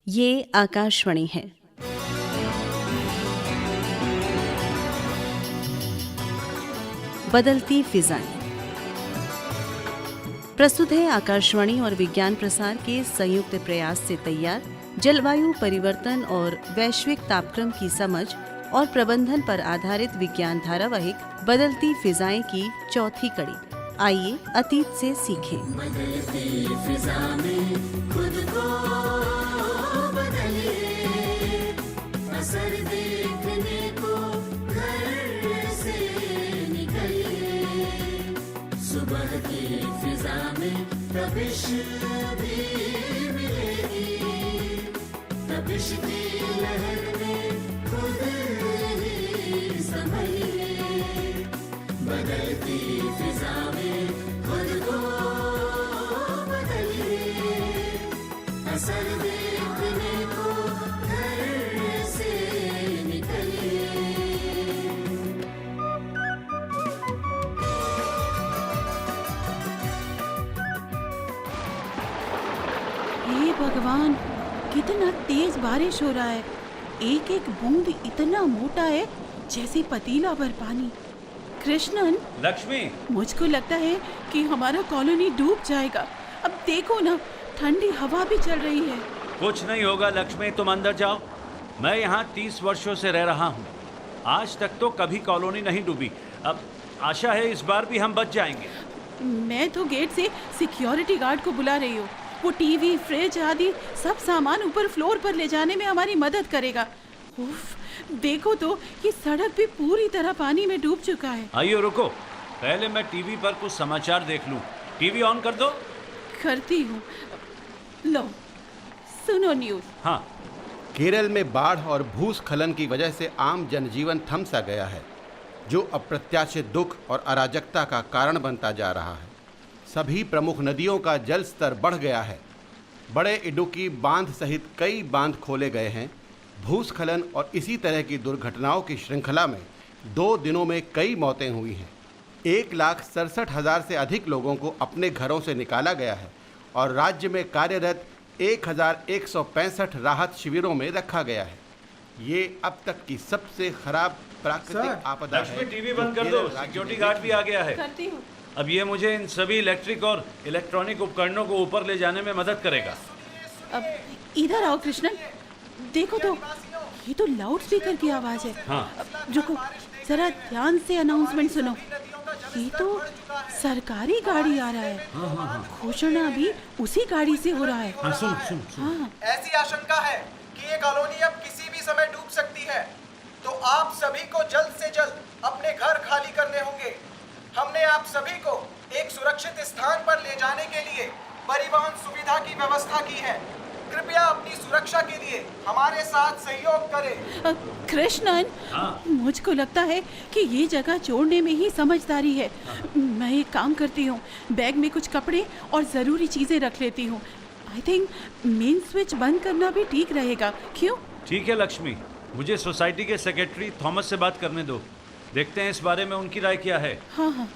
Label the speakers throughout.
Speaker 1: ये आकाशवाणी है। बदलती फिजाएं। प्रस्तुत है आकाशवाणी और विज्ञान प्रसार के संयुक्त प्रयास से तैयार जलवायु परिवर्तन और वैश्विक तापक्रम की समझ और प्रबंधन पर आधारित विज्ञान धारावाहिक बदलती फिजाएं की चौथी कड़ी। आइए अतीत से सीखें।
Speaker 2: बदलती फिजा में खुद को बदलिए, असर देखने को घर से निकलिए। सुबह की फिजा में तपिश भी मिलेगी, तपिश की लहर में खुद ही संभलिए। बदलती फिजा में खुद को बदलिए, असर देखने को घर से निकलिए।
Speaker 3: हे भगवान, कितना तेज बारिश हो रहा है। एक एक बूंद इतना मोटा है जैसे पतीला भर पानी। कृष्णन,
Speaker 4: लक्ष्मी,
Speaker 3: मुझको लगता है कि हमारा कॉलोनी डूब जाएगा। अब देखो ना, ठंडी हवा भी चल रही है।
Speaker 4: कुछ नहीं होगा लक्ष्मी, तुम अंदर जाओ। मैं यहाँ 30 वर्षों से रह रहा हूँ। आज तक तो कभी कॉलोनी नहीं डूबी। अब आशा है इस बार भी हम बच जाएंगे।
Speaker 3: मैं तो गेट से सिक्योरिटी गार्ड को बुला रही हूँ। वो टीवी, फ्रिज आदि सब सामान ऊपर फ्लोर पर ले जाने में हमारी मदद करेगा। उफ, देखो तो ये सड़क भी पूरी तरह पानी में डूब चुका है।
Speaker 4: आइए रुको, पहले मैं टीवी पर कुछ समाचार देख लूं। टीवी ऑन कर दो।
Speaker 3: करती हूँ। लो, सुनो न्यूज़।
Speaker 4: हाँ।
Speaker 5: केरल में बाढ़ और भूस्खलन की वजह से आम जनजीवन थम सा गया है, जो अप्रत्याशित दुख और अराजकता का कारण बनता जा रहा है। सभी प्रमुख नदियों का जल स्तर बढ़ गया है। बड़े इडुक्की बांध सहित कई बांध खोले गए हैं। भूस्खलन और इसी तरह की दुर्घटनाओं की श्रृंखला में 2 दिनों में कई मौतें हुई हैं। 1,67,000 से अधिक लोगों को अपने घरों से निकाला गया है और राज्य में कार्यरत 1,165 राहत शिविरों में रखा गया है। ये अब तक की सबसे खराब प्राकृतिक आपदा है।
Speaker 4: लक्ष्मी, टीवी बंद कर दो, सिक्योरिटी गार्ड भी आ गया है।
Speaker 3: करती हूँ।
Speaker 4: अब ये मुझे इन सभी इलेक्ट्रिक और इलेक्ट्रॉनिक उपकरणों को ऊपर ले जाने में मदद करेगा।
Speaker 3: अब इधर आओ कृष्णन, देखो तो ये तो लाउड स्पीकर की आवाज है।
Speaker 4: हाँ।
Speaker 3: अब रुको, जरा ध्यान से अनाउंसमेंट सुनो। ये तो सरकारी गाड़ी आ रहा है। घोषणा भी उसी गाड़ी से हो रहा है।
Speaker 4: सुन।
Speaker 3: हाँ।
Speaker 6: ऐसी आशंका है कि ये कॉलोनी अब किसी भी समय डूब सकती है, तो आप सभी को जल्द से जल्द अपने घर खाली करने होंगे। हमने आप सभी को एक सुरक्षित स्थान पर ले जाने के लिए परिवहन सुविधा की व्यवस्था की है। कृपया अपनी सुरक्षा के लिए हमारे साथ सहयोग करें।
Speaker 3: कृष्णन, मुझको लगता है कि ये जगह छोड़ने में ही समझदारी है। मैं एक काम करती हूँ, बैग में कुछ कपड़े और ज़रूरी चीज़ें रख लेती हूँ। आई थिंक मेन स्विच बंद करना भी ठीक रहेगा। क्यों?
Speaker 4: ठीक है लक्ष्मी, मुझे सोसाइटी के सेक्रेटरी थॉमस से बात करने दो। देखते हैं इस बारे में उनकी राय क्या है।
Speaker 3: हाँ।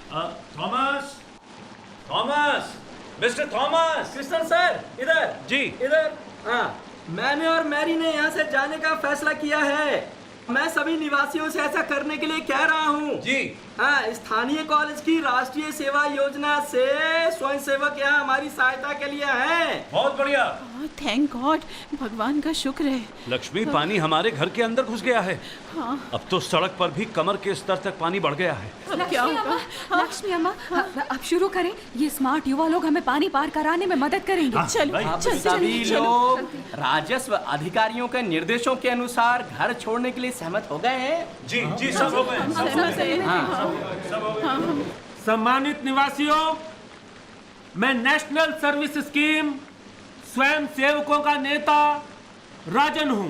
Speaker 4: Thomas, mister Thomas.
Speaker 7: Krishnan sir, इधर
Speaker 4: जी।
Speaker 7: इधर। हाँ, मैंने और मैरी ने यहाँ से जाने का फैसला किया है। मैं सभी निवासियों से ऐसा करने के लिए कह रहा हूँ।
Speaker 4: जी।
Speaker 7: हाँ, स्थानीय कॉलेज की राष्ट्रीय सेवा योजना से स्वयंसेवक यहाँ हमारी सहायता के लिए हैं।
Speaker 4: बहुत बढ़िया।
Speaker 3: थैंक गॉड, भगवान का शुक्र है।
Speaker 4: लक्ष्मी, पानी हमारे घर के अंदर घुस गया है।
Speaker 3: हाँ।
Speaker 4: अब तो सड़क पर भी कमर के स्तर तक पानी बढ़ गया है।
Speaker 3: अब क्या होगा?
Speaker 8: लक्ष्मी अम्मा, अब शुरू करें। ये स्मार्ट युवा लोग हमें पानी पार कराने में मदद करेंगे।
Speaker 3: चलो
Speaker 4: भाई,
Speaker 3: चल,
Speaker 7: सभी
Speaker 3: चलो।
Speaker 7: लोग राजस्व अधिकारियों के निर्देशों के अनुसार घर छोड़ने के लिए सहमत हो गए हैं।
Speaker 4: जी, सब हो गए।
Speaker 3: सहमत हैं।
Speaker 9: सम्मानित निवासियों, मैं नेशनल सर्विस स्कीम स्वयं सेवकों का नेता राजन हूं।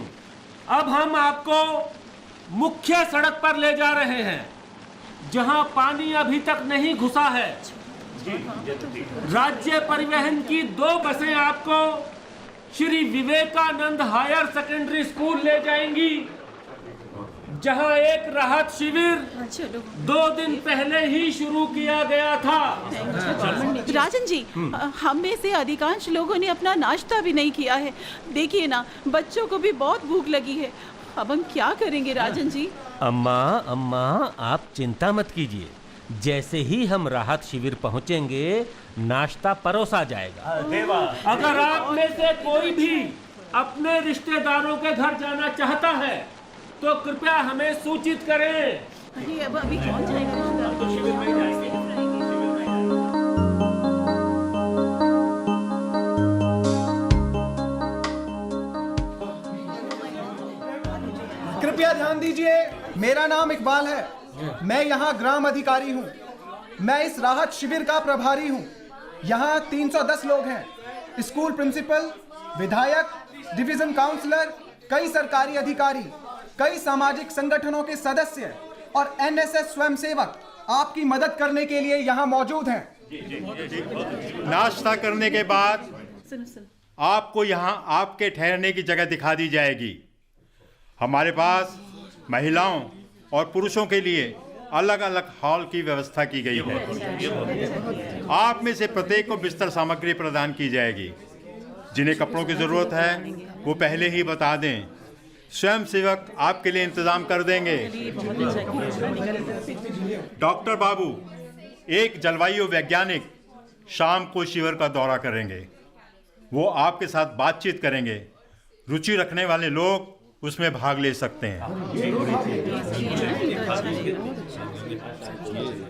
Speaker 9: अब हम आपको मुख्य सड़क पर ले जा रहे हैं, जहां पानी अभी तक नहीं घुसा है। राज्य परिवहन की 2 बसें आपको Shri Vivekananda higher secondary school ले जाएंगी, जहां एक राहत शिविर
Speaker 3: चलो
Speaker 9: 2 दिन पहले ही शुरू किया गया था।
Speaker 3: राजन जी, हम में से अधिकांश लोगों ने अपना नाश्ता भी नहीं किया है। देखिए ना, बच्चों को भी बहुत भूख लगी है। अब हम क्या करेंगे राजन जी?
Speaker 10: अम्मा अम्मा आप चिंता मत कीजिए, जैसे ही हम राहत शिविर पहुंचेंगे नाश्ता परोसा जाएगा।
Speaker 9: अगर आप में से कोई भी अपने रिश्तेदारों के घर जाना चाहता है तो कृपया हमें सूचित करें।
Speaker 3: अरे अब अभी कौन जाएगा?
Speaker 4: तो शिविर में जाएंगे।
Speaker 6: कृपया ध्यान दीजिए, मेरा नाम इकबाल है। मैं यहाँ ग्राम अधिकारी हूँ। मैं इस राहत शिविर का प्रभारी हूँ। यहाँ 310 लोग हैं। स्कूल प्रिंसिपल, विधायक, डिवीजन काउंसलर, कई सरकारी अधिकारी, कई सामाजिक संगठनों के सदस्य और एनएसएस स्वयंसेवक आपकी मदद करने के लिए यहाँ मौजूद हैं।
Speaker 11: नाश्ता करने के बाद आपको यहाँ आपके ठहरने की जगह दिखा दी जाएगी। हमारे पास महिलाओं और पुरुषों के लिए अलग अलग हॉल की व्यवस्था की गई है। आप में से प्रत्येक को बिस्तर सामग्री प्रदान की जाएगी। जिन्हें कपड़ों की ज़रूरत है वो पहले ही बता दें, स्वयं सेवक आपके लिए इंतज़ाम कर देंगे। डॉक्टर बाबू, एक जलवायु वैज्ञानिक शाम को शिविर का दौरा करेंगे। वो आपके साथ बातचीत करेंगे। रुचि रखने वाले लोग उसमें भाग ले सकते हैं।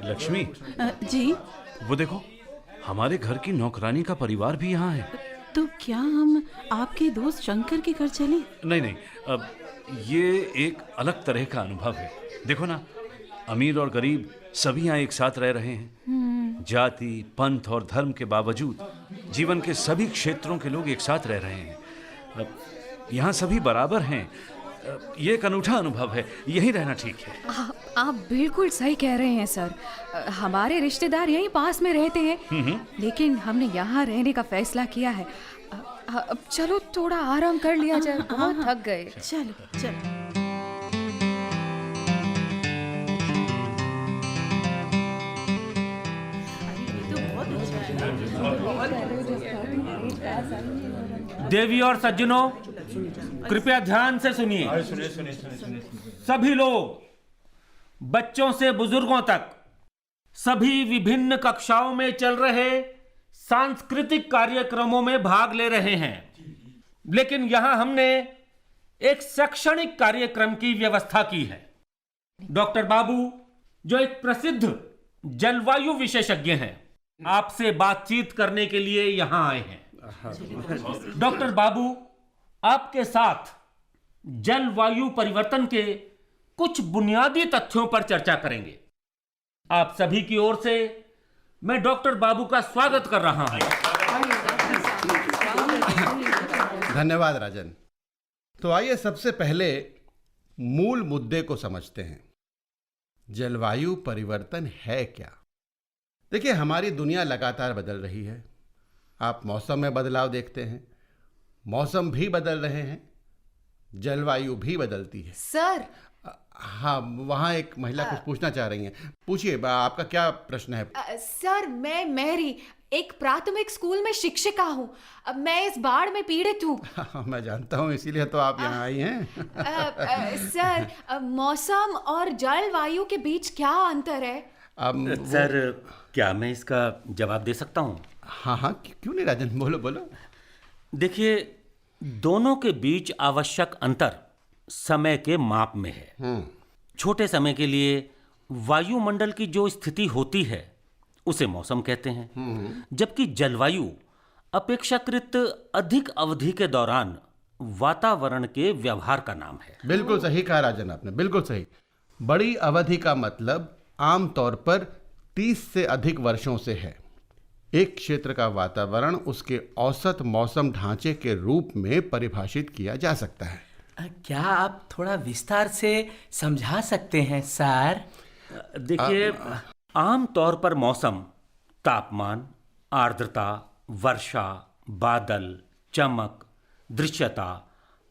Speaker 4: लक्ष्मी
Speaker 3: जी,
Speaker 4: वो देखो, हमारे घर की नौकरानी का परिवार भी यहाँ है।
Speaker 3: तो क्या हम आपके दोस्त शंकर के घर चलें?
Speaker 4: नहीं नहीं, अब ये एक अलग तरह का अनुभव है। देखो ना, अमीर और गरीब सभी यहाँ एक साथ रह रहे हैं। जाति, पंथ और धर्म के बावजूद जीवन के सभी क्षेत्रों के लोग एक साथ रह रहे हैं। अब यहाँ सभी बराबर हैं। ये एक अनूठा अनुभव है। यहीं रहना ठीक है।
Speaker 8: आप बिल्कुल सही कह रहे हैं सर। हमारे रिश्तेदार यहीं पास में रहते हैं, लेकिन हमने यहाँ रहने का फैसला किया है। अब चलो थोड़ा आराम कर लिया जाए, बहुत थक गए।
Speaker 3: चलो चलो।
Speaker 9: देवी और सज्जनों, कृपया ध्यान से सुनिए। सभी लोग, बच्चों से बुजुर्गों तक, सभी विभिन्न कक्षाओं में चल रहे सांस्कृतिक कार्यक्रमों में भाग ले रहे हैं। लेकिन यहां हमने एक शैक्षणिक कार्यक्रम की व्यवस्था की है। डॉक्टर बाबू, जो एक प्रसिद्ध जलवायु विशेषज्ञ हैं, आपसे बातचीत करने के लिए यहां आए हैं। डॉक्टर बाबू आपके साथ जलवायु परिवर्तन के कुछ बुनियादी तथ्यों पर चर्चा करेंगे। आप सभी की ओर से मैं डॉक्टर बाबू का स्वागत कर रहा हूं।
Speaker 5: धन्यवाद राजन। तो आइए सबसे पहले मूल मुद्दे को समझते हैं। जलवायु परिवर्तन है क्या? देखिए, हमारी दुनिया लगातार बदल रही है। आप मौसम में बदलाव देखते हैं, मौसम भी बदल रहे हैं, जलवायु भी बदलती है।
Speaker 8: सर,
Speaker 5: हाँ, वहाँ एक महिला कुछ पूछना चाह रही हैं। पूछिए, आपका क्या प्रश्न है?
Speaker 8: सर, मैं मैरी एक प्राथमिक स्कूल में शिक्षिका हूँ। मैं इस बाढ़ में पीड़ित हूँ।
Speaker 5: मैं जानता हूँ, इसीलिए तो आप यहाँ आई हैं।
Speaker 8: सर, मौसम और जलवायु के बीच क्या अंतर है?
Speaker 10: सर, क्या मैं इसका जवाब दे सकता हूँ?
Speaker 5: हाँ हाँ, क्यों नहीं राजन, बोलो बोलो।
Speaker 10: देखिए, दोनों के बीच आवश्यक अंतर समय के माप में है। छोटे समय के लिए वायुमंडल की जो स्थिति होती है उसे मौसम कहते हैं, जबकि जलवायु अपेक्षाकृत अधिक अवधि के दौरान वातावरण के व्यवहार का नाम है।
Speaker 5: बिल्कुल सही कहा राजन आपने, बिल्कुल सही। बड़ी अवधि का मतलब आमतौर पर 30 से अधिक वर्षों से है। एक क्षेत्र का वातावरण उसके औसत मौसम ढांचे के रूप में परिभाषित किया जा सकता है।
Speaker 12: क्या आप थोड़ा विस्तार से समझा सकते हैं सर?
Speaker 10: देखिए, आमतौर पर मौसम तापमान, आर्द्रता, वर्षा, बादल, चमक, दृश्यता,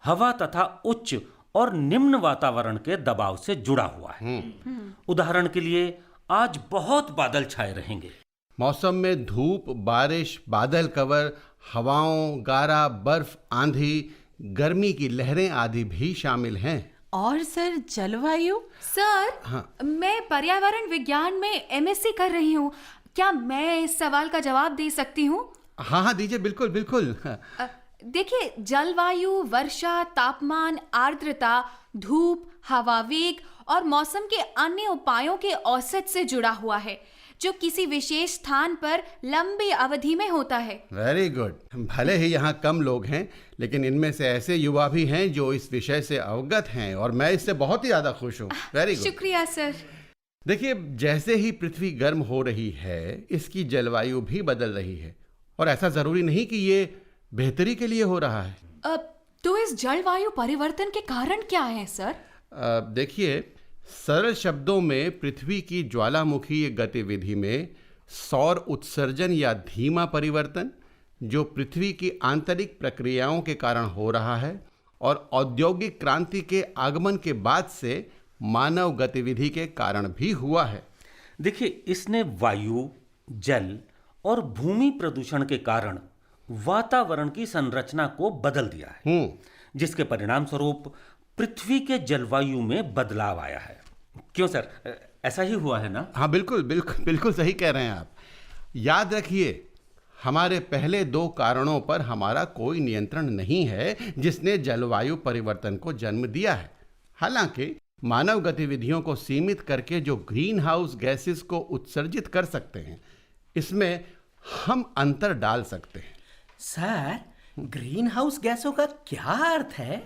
Speaker 10: हवा तथा उच्च और निम्न वातावरण के दबाव से जुड़ा हुआ है। उदाहरण के लिए आज बहुत बादल छाए रहेंगे।
Speaker 5: मौसम में धूप, बारिश, बादल कवर, हवाओं, गारा, बर्फ, आंधी, गर्मी की लहरें आदि भी शामिल हैं।
Speaker 3: और सर जलवायु?
Speaker 8: सर, मैं पर्यावरण विज्ञान में एमएससी कर रही हूँ। क्या मैं इस सवाल का जवाब दे सकती हूँ?
Speaker 5: हाँ, दीजिए, बिल्कुल बिल्कुल।
Speaker 8: देखिए, जलवायु वर्षा, तापमान, आर्द्रता, धूप, हवा वेग और मौसम के अन्य उपायों के औसत से जुड़ा हुआ है, जो किसी विशेष स्थान पर लंबी अवधि में होता है।
Speaker 5: Very good. भले ही यहाँ कम लोग हैं, लेकिन इनमें से ऐसे युवा भी हैं जो इस विषय से अवगत हैं, और मैं इससे बहुत ही ज़्यादा खुश हूँ। Very good.
Speaker 8: शुक्रिया सर।
Speaker 5: देखिए, जैसे ही पृथ्वी गर्म हो रही है, इसकी जलवायु भी बदल रही है, और ऐसा ज़रूरी नहीं कि ये बेहतरी के लिए हो रहा है।
Speaker 8: तो इस जलवायु परिवर्तन के कारण क्या है सर?
Speaker 5: देखिए, सरल शब्दों में पृथ्वी की ज्वालामुखी गतिविधि में सौर उत्सर्जन या धीमा परिवर्तन, जो पृथ्वी की आंतरिक प्रक्रियाओं के कारण हो रहा है, और औद्योगिक क्रांति के आगमन के बाद से मानव गतिविधि के कारण भी हुआ है।
Speaker 10: देखिए, इसने वायु, जल और भूमि प्रदूषण के कारण वातावरण की संरचना को बदल दिया है, जिसके परिणाम स्वरूप पृथ्वी के जलवायु में बदलाव आया है। क्यों सर, ऐसा ही हुआ है ना?
Speaker 5: हाँ, बिल्कुल बिल्कुल बिल्कुल सही कह रहे हैं आप। याद रखिए, हमारे पहले दो कारणों पर हमारा कोई नियंत्रण नहीं है, जिसने जलवायु परिवर्तन को जन्म दिया है। हालांकि मानव गतिविधियों को सीमित करके जो ग्रीन हाउस गैसेस को उत्सर्जित कर सकते हैं, इसमें हम अंतर डाल सकते हैं।
Speaker 12: सर, ग्रीन हाउस गैसों का क्या अर्थ है?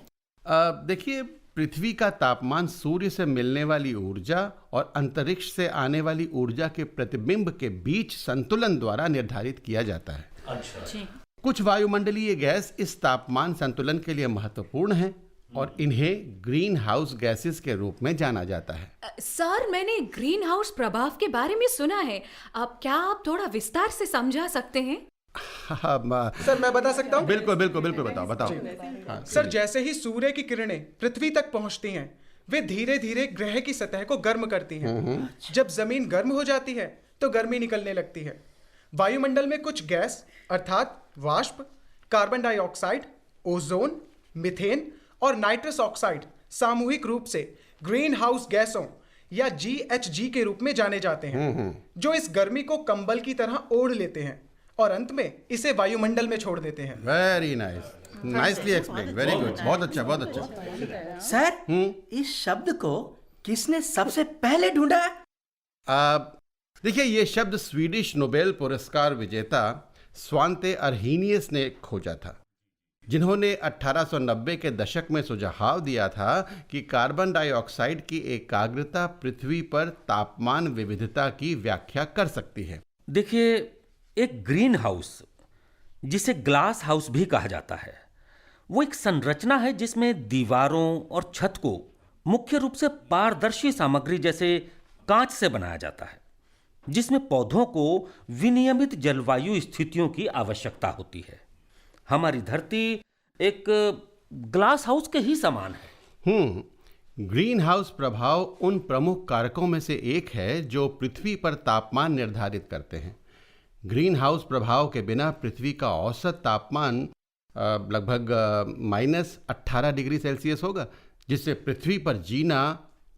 Speaker 5: देखिए, पृथ्वी का तापमान सूर्य से मिलने वाली ऊर्जा और अंतरिक्ष से आने वाली ऊर्जा के प्रतिबिंब के बीच संतुलन द्वारा निर्धारित किया जाता है।
Speaker 10: अच्छा।
Speaker 5: कुछ वायुमंडलीय गैस इस तापमान संतुलन के लिए महत्वपूर्ण हैं, और इन्हें ग्रीन हाउस गैसेस के रूप में जाना जाता है।
Speaker 8: सर, मैंने ग्रीन हाउस प्रभाव के बारे में सुना है। अब क्या आप थोड़ा विस्तार से समझा सकते हैं?
Speaker 6: सर, मैं बता सकता हूँ?
Speaker 5: बिल्कुल बिल्कुल बिल्कुल, बताओ। हाँ,
Speaker 6: सर, जैसे ही सूर्य की किरणें पृथ्वी तक पहुंचती हैं, वे धीरे धीरे ग्रह की सतह को गर्म करती हैं। जब जमीन गर्म हो जाती है तो गर्मी निकलने लगती है। वायुमंडल में कुछ गैस अर्थात वाष्प, कार्बन डाइऑक्साइड, ओजोन, मीथेन और नाइट्रस ऑक्साइड सामूहिक रूप से ग्रीन हाउस गैसों या GHG के रूप में जाने जाते हैं, जो इस गर्मी को कंबल की तरह ओढ़ लेते हैं और अंत में इसे वायुमंडल में छोड़ देते हैं।
Speaker 5: Very nice, nicely explain, very good, बहुत अच्छा, बहुत अच्छा।
Speaker 12: सर, इस शब्द को किसने सबसे पहले ढूंढा?
Speaker 5: देखिए, ये शब्द स्वीडिश नोबेल पुरस्कार विजेता स्वांते अर्हीनियस ने खोजा था, जिन्होंने 1890 के दशक में सुझाव दिया था कि कार्बन डाइऑक्साइड की एकाग्रता पृथ्वी पर तापमान विविधता की व्याख्या कर सकती है।
Speaker 10: देखिए, एक ग्रीन हाउस, जिसे ग्लास हाउस भी कहा जाता है, वो एक संरचना है जिसमें दीवारों और छत को मुख्य रूप से पारदर्शी सामग्री जैसे कांच से बनाया जाता है, जिसमें पौधों को विनियमित जलवायु स्थितियों की आवश्यकता होती है। हमारी धरती एक ग्लास हाउस के ही समान है।
Speaker 5: ग्रीन हाउस प्रभाव उन प्रमुख कारकों में से एक है जो पृथ्वी पर तापमान निर्धारित करते हैं। ग्रीन हाउस प्रभाव के बिना पृथ्वी का औसत तापमान लगभग -18 डिग्री सेल्सियस होगा, जिससे पृथ्वी पर जीना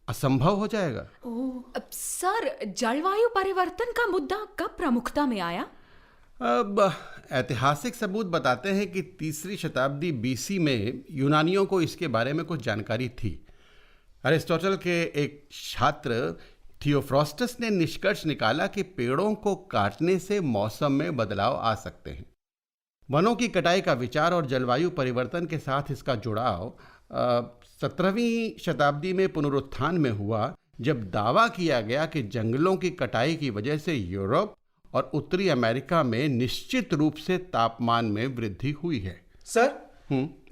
Speaker 5: असंभव हो जाएगा।
Speaker 8: अब सर, जलवायु परिवर्तन का मुद्दा कब प्रमुखता में आया?
Speaker 5: अब ऐतिहासिक सबूत बताते हैं कि 3री शताब्दी BC में यूनानियों को इसके बारे में कुछ जानकारी थी। अरिस्टोटल के एक छात्र थियोफ्रास्टस ने निष्कर्ष निकाला कि पेड़ों को काटने से मौसम में बदलाव आ सकते हैं। वनों की कटाई का विचार और जलवायु परिवर्तन के साथ इसका जुड़ाव 17वीं शताब्दी में पुनरुत्थान में हुआ, जब दावा किया गया कि जंगलों की कटाई की वजह से यूरोप और उत्तरी अमेरिका में निश्चित रूप से तापमान में वृद्धि हुई है।
Speaker 6: सर,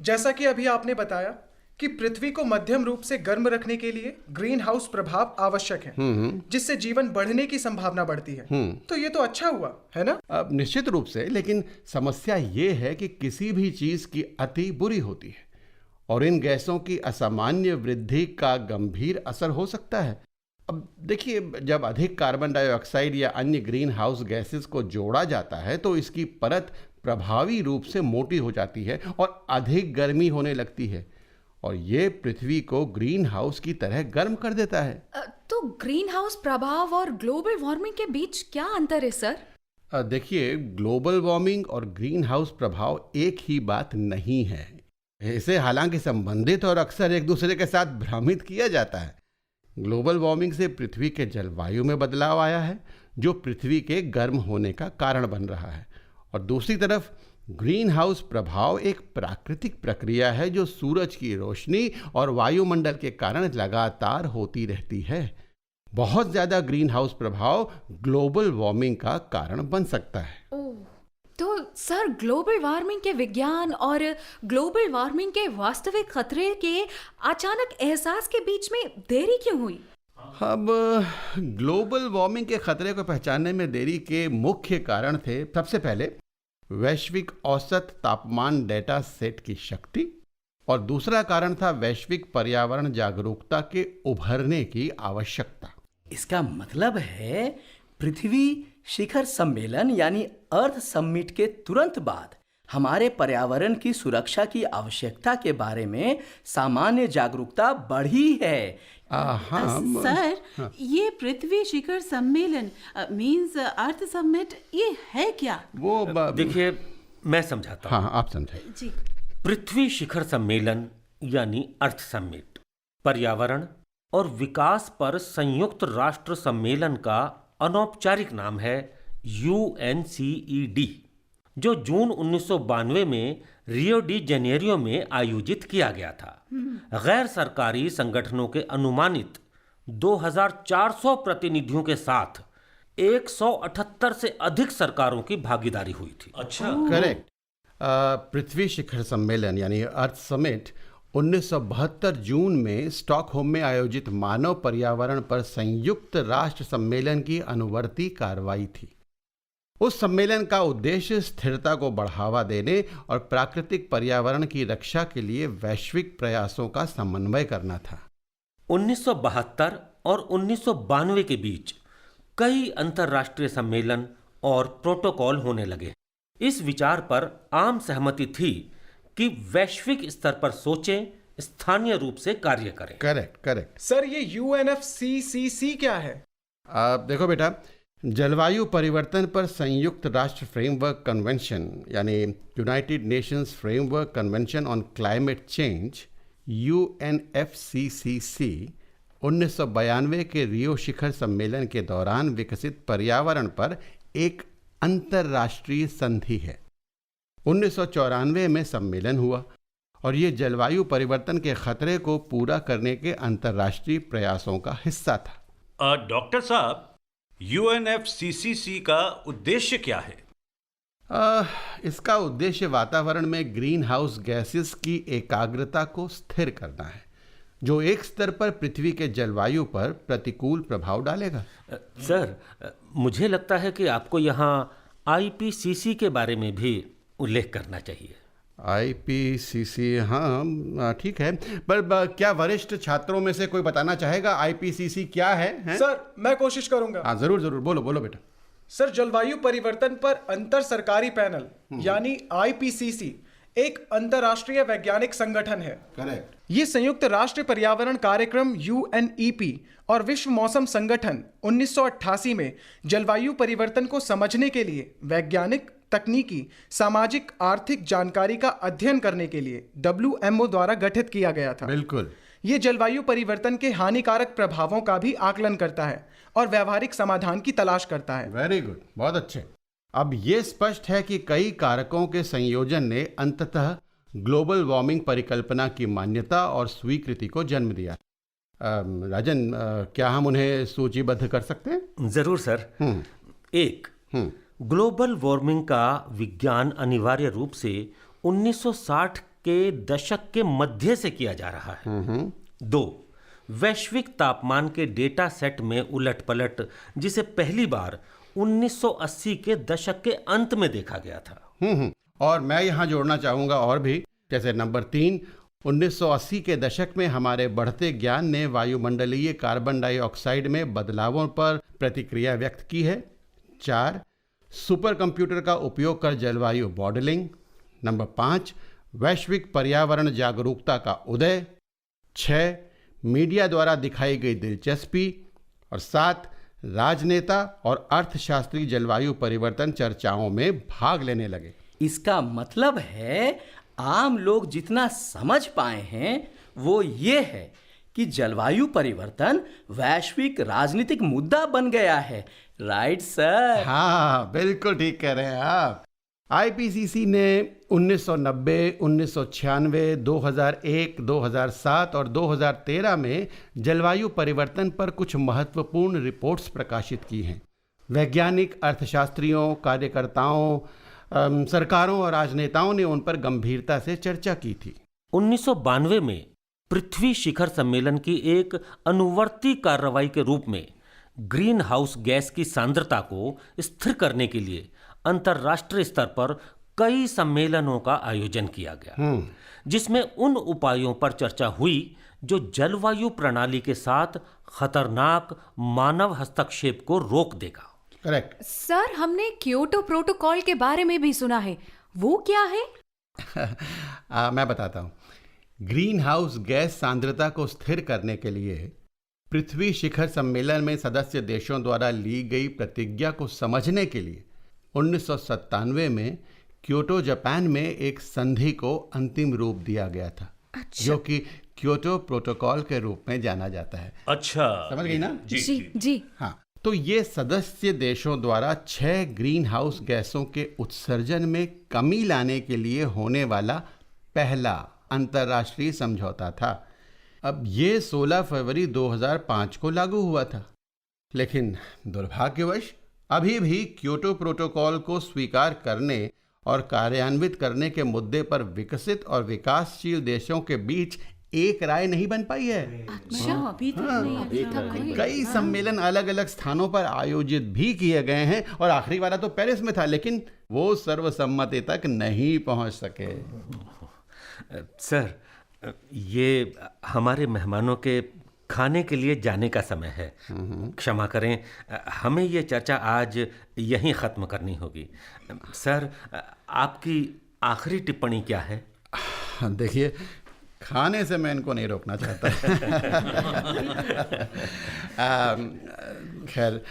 Speaker 6: जैसा कि अभी आपने बताया कि पृथ्वी को मध्यम रूप से गर्म रखने के लिए ग्रीन हाउस प्रभाव आवश्यक है, जिससे जीवन बढ़ने की संभावना बढ़ती है। तो ये तो अच्छा हुआ है ना?
Speaker 5: अब निश्चित रूप से, लेकिन समस्या ये है कि किसी भी चीज की अति बुरी होती है, और इन गैसों की असामान्य वृद्धि का गंभीर असर हो सकता है। अब देखिए, जब अधिक कार्बन डाइऑक्साइड या अन्य ग्रीन हाउस गैसेस को जोड़ा जाता है तो इसकी परत प्रभावी रूप से मोटी हो जाती है और अधिक गर्मी होने लगती है, और ये पृथ्वी को ग्रीन हाउस की तरह गर्म कर देता है।
Speaker 8: तो ग्रीन हाउस प्रभाव और ग्लोबल वार्मिंग के बीच क्या अंतर है सर?
Speaker 5: देखिए, ग्लोबल वार्मिंग और ग्रीन हाउस प्रभाव एक ही बात नहीं है। इसे हालांकि संबंधित और अक्सर एक दूसरे के साथ भ्रमित किया जाता है। ग्लोबल वार्मिंग से पृथ्वी के जलवायु में बदलाव आया है, जो पृथ्वी के गर्म होने का कारण बन रहा है, और दूसरी तरफ ग्रीन हाउस प्रभाव एक प्राकृतिक प्रक्रिया है जो सूरज की रोशनी और वायुमंडल के कारण लगातार होती रहती है। बहुत ज़्यादा ग्रीन हाउस प्रभाव ग्लोबल वार्मिंग का कारण बन सकता है।
Speaker 8: तो सर, ग्लोबल वार्मिंग के विज्ञान और ग्लोबल वार्मिंग के वास्तविक खतरे के अचानक एहसास के बीच में देरी क्यों हुई?
Speaker 5: अब ग्लोबल वार्मिंग के खतरे को पहचानने में देरी के मुख्य कारण थे, सबसे पहले वैश्विक औसत तापमान डेटा सेट की शक्ति, और दूसरा कारण था वैश्विक पर्यावरण जागरूकता के उभरने की आवश्यकता।
Speaker 12: इसका मतलब है पृथ्वी शिखर सम्मेलन यानी अर्थ समिट के तुरंत बाद हमारे पर्यावरण की सुरक्षा की आवश्यकता के बारे में सामान्य जागरूकता बढ़ी है।
Speaker 3: सर, ये पृथ्वी शिखर सम्मेलन मींस अर्थ समिट, ये है क्या?
Speaker 5: वो
Speaker 10: देखिए, मैं समझाता हूँ।
Speaker 5: हाँ, आप समझाइए
Speaker 3: जी।
Speaker 10: पृथ्वी शिखर सम्मेलन यानी अर्थ समिट पर्यावरण और विकास पर संयुक्त राष्ट्र सम्मेलन का अनौपचारिक नाम है UNCED, जो जून 1992 में रियो डी जेनेरियो में आयोजित किया गया था। गैर सरकारी संगठनों के अनुमानित 2400 प्रतिनिधियों के साथ 178 से अधिक सरकारों की भागीदारी हुई थी।
Speaker 4: अच्छा,
Speaker 5: करेक्ट। पृथ्वी शिखर सम्मेलन यानी अर्थ समिट 1972 जून में स्टॉकहोम में आयोजित मानव पर्यावरण पर संयुक्त राष्ट्र सम्मेलन की अनुवर्ती कार्रवाई थी। उस सम्मेलन का उद्देश्य स्थिरता को बढ़ावा देने और प्राकृतिक पर्यावरण की रक्षा के लिए वैश्विक प्रयासों का समन्वय करना था।
Speaker 10: 1972 और 1992 के बीच कई अंतर्राष्ट्रीय सम्मेलन और प्रोटोकॉल होने लगे। इस विचार पर आम सहमति थी कि वैश्विक स्तर पर सोचें, स्थानीय रूप से कार्य करें।
Speaker 5: करेक्ट।
Speaker 6: सर, ये UNFCCC क्या है?
Speaker 5: देखो बेटा, जलवायु परिवर्तन पर संयुक्त राष्ट्र फ्रेमवर्क कन्वेंशन यानी United Nations framework convention on climate change UNFCCC 1992 के रियो शिखर सम्मेलन के दौरान विकसित पर्यावरण पर एक अंतर्राष्ट्रीय संधि है। 1994 में सम्मेलन हुआ और ये जलवायु परिवर्तन के खतरे को पूरा करने के अंतर्राष्ट्रीय प्रयासों का हिस्सा था।
Speaker 4: डॉक्टर साहब, UNFCCC का उद्देश्य क्या है?
Speaker 5: इसका उद्देश्य वातावरण में ग्रीन हाउस गैसेस की एकाग्रता को स्थिर करना है, जो एक स्तर पर पृथ्वी के जलवायु पर प्रतिकूल प्रभाव डालेगा।
Speaker 10: सर, मुझे लगता है कि आपको यहाँ IPCC के बारे में भी उल्लेख करना चाहिए।
Speaker 5: IPCC, हाँ ठीक है, पर क्या वरिष्ठ छात्रों में से कोई बताना चाहेगा IPCC क्या है?
Speaker 6: सर, मैं कोशिश करूंगा।
Speaker 5: हाँ, जरूर बोलो बेटा।
Speaker 6: सर, जलवायु परिवर्तन पर अंतर सरकारी पैनल यानी IPCC एक अंतर्राष्ट्रीय वैज्ञानिक संगठन है।
Speaker 5: करेक्ट।
Speaker 6: ये संयुक्त राष्ट्र पर्यावरण कार्यक्रम UNEP और विश्व मौसम संगठन 1988 में जलवायु परिवर्तन को समझने के लिए वैज्ञानिक, तकनीकी, सामाजिक, आर्थिक जानकारी का अध्ययन करने के लिए WMO द्वारा गठित किया गया था।
Speaker 5: बिल्कुल।
Speaker 6: ये जलवायु परिवर्तन के हानिकारक प्रभावों का भी आकलन करता है और व्यावहारिक समाधान की तलाश करता है।
Speaker 5: वेरी गुड, बहुत अच्छे। अब ये स्पष्ट है कि कई कारकों के संयोजन ने अंततः ग्लोबल वार्मिंग परिकल्पना की मान्यता और स्वीकृति को जन्म दिया। राजन, क्या हम उन्हें सूचीबद्ध कर सकते हैं?
Speaker 10: जरूर सर। एक, ग्लोबल वार्मिंग का विज्ञान अनिवार्य रूप से 1960 के दशक के मध्य से किया जा रहा है। 2, वैश्विक तापमान के डेटा सेट में उलटपलट, जिसे पहली बार 1980 के दशक के अंत में देखा गया था।
Speaker 5: और मैं यहाँ जोड़ना चाहूँगा और भी, जैसे नंबर 3, 1980 के दशक में हमारे बढ़ते ज्ञान ने वायुमंडलीय कार्बन डाइऑक्साइड में बदलावों पर प्रतिक्रिया व्यक्त की है। 4, सुपर कंप्यूटर का उपयोग कर जलवायु मॉडलिंग। नंबर 5, वैश्विक पर्यावरण जागरूकता का उदय। 6, मीडिया द्वारा दिखाई गई दिलचस्पी। और 7, राजनेता और अर्थशास्त्री जलवायु परिवर्तन चर्चाओं में भाग लेने लगे।
Speaker 12: इसका मतलब है आम लोग जितना समझ पाए हैं वो ये है कि जलवायु परिवर्तन वैश्विक राजनीतिक मुद्दा बन गया है। Right sir?
Speaker 5: हाँ, बिल्कुल ठीक कह रहे हैं आप। आईपीसीसी ने 1990, 1996, 2001, 2007 और 2013 में जलवायु परिवर्तन पर कुछ महत्वपूर्ण रिपोर्ट्स प्रकाशित की हैं। वैज्ञानिक, अर्थशास्त्रियों, कार्यकर्ताओं, सरकारों और राजनेताओं ने उन पर गंभीरता से चर्चा की थी।
Speaker 10: 1992 में पृथ्वी शिखर सम्मेलन की एक अनुवर्ती कार्रवाई के रूप में ग्रीन हाउस गैस की सांद्रता को स्थिर करने के लिए अंतर्राष्ट्रीय स्तर पर कई सम्मेलनों का आयोजन किया गया, जिसमें उन उपायों पर चर्चा हुई जो जलवायु प्रणाली के साथ खतरनाक मानव हस्तक्षेप को रोक देगा।
Speaker 5: करेक्ट
Speaker 8: सर, हमने क्योटो प्रोटोकॉल के बारे में भी सुना है, वो क्या है?
Speaker 5: मैं बताता हूँ। ग्रीन हाउस गैस सांद्रता को स्थिर करने के लिए पृथ्वी शिखर सम्मेलन में सदस्य देशों द्वारा ली गई प्रतिज्ञा को समझने के लिए 1997 में क्योटो, जापान में एक संधि को अंतिम रूप दिया गया था। अच्छा। जो कि क्योटो प्रोटोकॉल के रूप में जाना जाता है।
Speaker 4: अच्छा,
Speaker 5: समझ गई ना?
Speaker 8: जी।
Speaker 5: हाँ, तो ये सदस्य देशों द्वारा 6 ग्रीन हाउस गैसों के उत्सर्जन में कमी लाने के लिए होने वाला पहला अंतर्राष्ट्रीय समझौता था। अब ये 16 फरवरी 2005 को लागू हुआ था, लेकिन दुर्भाग्यवश अभी भी क्योटो प्रोटोकॉल को स्वीकार करने और कार्यान्वित करने के मुद्दे पर विकसित और विकासशील देशों के बीच एक राय नहीं बन पाई है।
Speaker 3: अच्छा, अभी तक
Speaker 5: कई सम्मेलन अलग अलग स्थानों पर आयोजित भी किए गए हैं और आखिरी वाला तो पेरिस में था, लेकिन वो सर्वसम्मति तक नहीं पहुंच सके।
Speaker 10: सर, ये हमारे मेहमानों के खाने के लिए जाने का समय है। क्षमा करें, हमें ये चर्चा आज यहीं ख़त्म करनी होगी। सर, आपकी आखिरी टिप्पणी क्या है?
Speaker 5: देखिए, खाने से मैं इनको नहीं रोकना चाहता। खैर,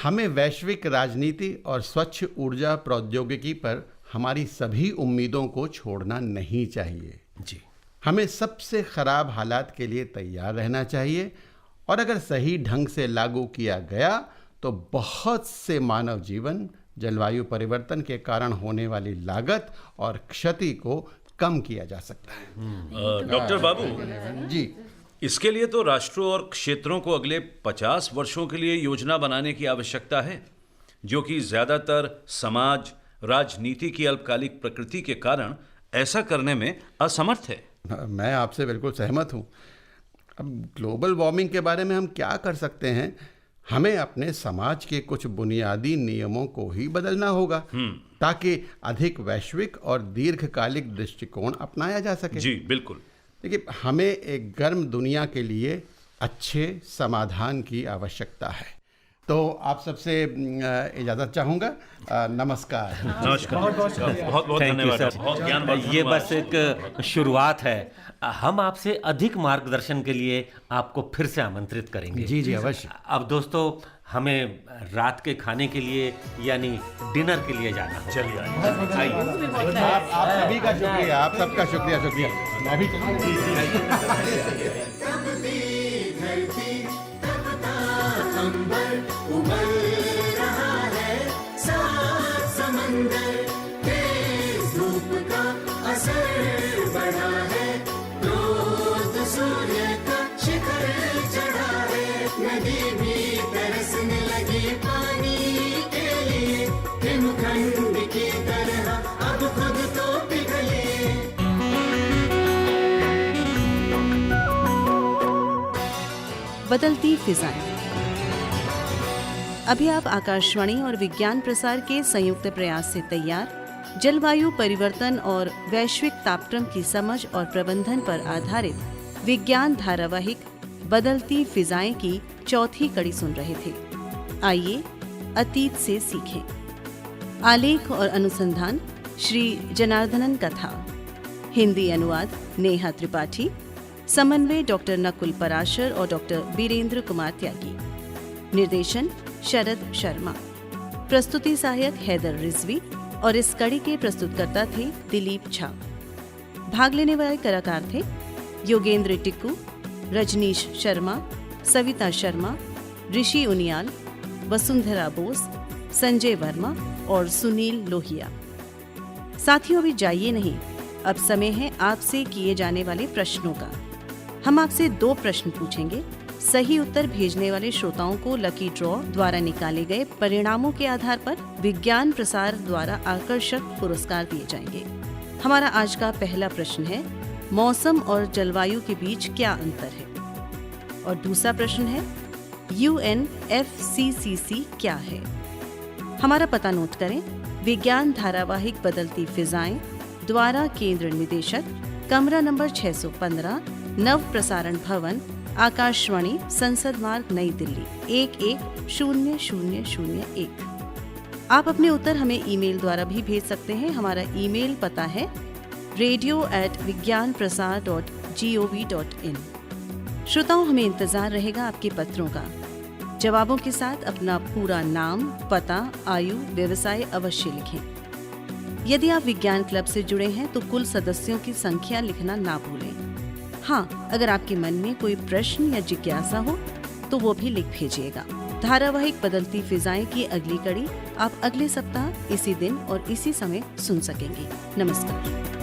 Speaker 5: हमें वैश्विक राजनीति और स्वच्छ ऊर्जा प्रौद्योगिकी पर हमारी सभी उम्मीदों को छोड़ना नहीं चाहिए।
Speaker 10: जी,
Speaker 5: हमें सबसे खराब हालात के लिए तैयार रहना चाहिए और अगर सही ढंग से लागू किया गया तो बहुत से मानव जीवन जलवायु परिवर्तन के कारण होने वाली लागत और क्षति को कम किया जा सकता है।
Speaker 4: डॉक्टर बाबू
Speaker 5: जी,
Speaker 4: इसके लिए तो राष्ट्रों और क्षेत्रों को अगले 50 वर्षों के लिए योजना बनाने की आवश्यकता है, जो कि ज्यादातर समाज राजनीति की अल्पकालिक प्रकृति के कारण ऐसा करने में असमर्थ है।
Speaker 5: मैं आपसे बिल्कुल सहमत हूँ। अब ग्लोबल वार्मिंग के बारे में हम क्या कर सकते हैं? हमें अपने समाज के कुछ बुनियादी नियमों को ही बदलना होगा ताकि अधिक वैश्विक और दीर्घकालिक दृष्टिकोण अपनाया जा सके।
Speaker 4: जी बिल्कुल।
Speaker 5: देखिए, हमें एक गर्म दुनिया के लिए अच्छे समाधान की आवश्यकता है। तो आप सबसे इजाज़त चाहूँगा। नमस्कार।
Speaker 4: नमस्कार। बहुत धन्यवाद। बहुत ज्ञानवर्धक।
Speaker 10: ये बस एक शुरुआत है। हम आपसे अधिक मार्गदर्शन के लिए आपको फिर से आमंत्रित करेंगे।
Speaker 5: जी जी, अवश्य।
Speaker 10: अब दोस्तों, हमें रात के खाने के लिए यानी डिनर के लिए जाना है।
Speaker 4: चलिए
Speaker 10: आइए।
Speaker 5: आप सभी का शुक्रिया, आप सबका शुक्रिया। मैं भी
Speaker 2: उमल रहा है सात समंदर, तेज धूप का असर बढ़ा है, क्रोध सूर्य का शिखर चढ़ा है, नदी भी तरसने लगी पानी के लिए, हिमखंड की तरह अब खुद तो पिघले।
Speaker 1: बदलती फिजाएं। अभी आप आकाशवाणी और विज्ञान प्रसार के संयुक्त प्रयास से तैयार जलवायु परिवर्तन और वैश्विक तापक्रम की समझ और प्रबंधन पर आधारित विज्ञान धारावाहिक बदलती फिजाएं की चौथी कड़ी सुन रहे थे। आइए अतीत से सीखें। आलेख और अनुसंधान श्री जनार्दनन कथा, हिंदी अनुवाद नेहा त्रिपाठी, समन्वय डॉक्टर नकुल पराशर और डॉक्टर बीरेंद्र कुमार त्यागी, निर्देशन शरद शर्मा, प्रस्तुति सहायक हैदर रिजवी और इस कड़ी के प्रस्तुतकर्ता थे दिलीप झा। भाग लेने वाले कलाकार थे योगेंद्र टिक्कू, रजनीश शर्मा, सविता शर्मा, ऋषि उनियाल, वसुंधरा बोस, संजय वर्मा और सुनील लोहिया। साथियों, भी जाइए नहीं, अब समय है आपसे किए जाने वाले प्रश्नों का। हम आपसे 2 प्रश्न पूछेंगे। सही उत्तर भेजने वाले श्रोताओं को लकी ड्रॉ द्वारा निकाले गए परिणामों के आधार पर विज्ञान प्रसार द्वारा आकर्षक पुरस्कार दिए जाएंगे। हमारा आज का पहला प्रश्न है, मौसम और जलवायु के बीच क्या अंतर है? और दूसरा प्रश्न है, UNFCCC क्या है? हमारा पता नोट करें। विज्ञान धारावाहिक बदलती फिजाएं द्वारा केंद्र निदेशक, कमरा नंबर 615, नव प्रसारण भवन, आकाशवाणी, संसद मार्ग, नई दिल्ली 110001। आप अपने उत्तर हमें ईमेल द्वारा भी भेज सकते हैं। हमारा ईमेल पता है radio@vigyanprasar.gov.in। श्रोताओं, हमें इंतजार रहेगा आपके पत्रों का। जवाबों के साथ अपना पूरा नाम, पता, आयु, व्यवसाय अवश्य लिखें। यदि आप विज्ञान क्लब से जुड़े हैं तो कुल सदस्यों की संख्या लिखना ना भूलें। हाँ, अगर आपके मन में कोई प्रश्न या जिज्ञासा हो तो वो भी लिख भेजिएगा। धारावाहिक बदलती फिजाएं की अगली कड़ी आप अगले सप्ताह इसी दिन और इसी समय सुन सकेंगे। नमस्कार।